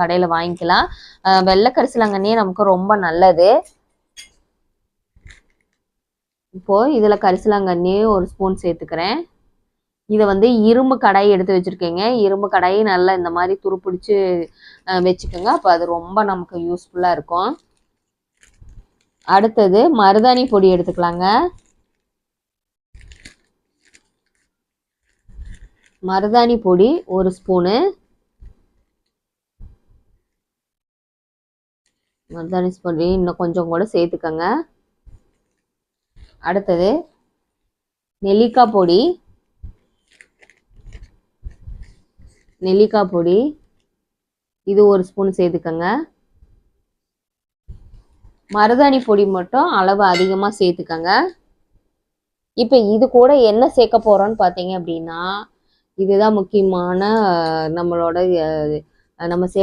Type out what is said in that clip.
கடையில் வாங்கிக்கலாம். வெள்ளை கரிசலாங்கண்ணியே நமக்கு ரொம்ப நல்லது. இப்போது இதில் கரிசலாங்கண்ணி ஒரு ஸ்பூன் சேர்த்துக்கிறேன். இதை வந்து இரும்பு கடாய் எடுத்து வச்சுருக்கேங்க. இரும்பு கடாயி நல்லா இந்த மாதிரி துருப்பிடிச்சு வச்சுக்கோங்க. அப்போ அது ரொம்ப நமக்கு யூஸ்ஃபுல்லாக இருக்கும். அடுத்தது மருதாணி பொடி எடுத்துக்கலாங்க. மருதாணி பொடி ஒரு ஸ்பூனு. மருதாணி பொடி இன்னும் கொஞ்சம் கூட சேர்த்துக்கோங்க. அடுத்தது நெல்லிக்காய் பொடி. நெல்லிக்காய் பொடி இது ஒரு ஸ்பூன் சேர்த்துக்கோங்க. மருதாணி பொடி மட்டும் அளவு அதிகமாக சேர்த்துக்கோங்க. இப்போ இது கூட என்ன சேர்க்க போகிறோன்னு பார்த்தீங்க அப்படின்னா, இதுதான் முக்கியமான நம்மளோட நம்ம சேர்க்க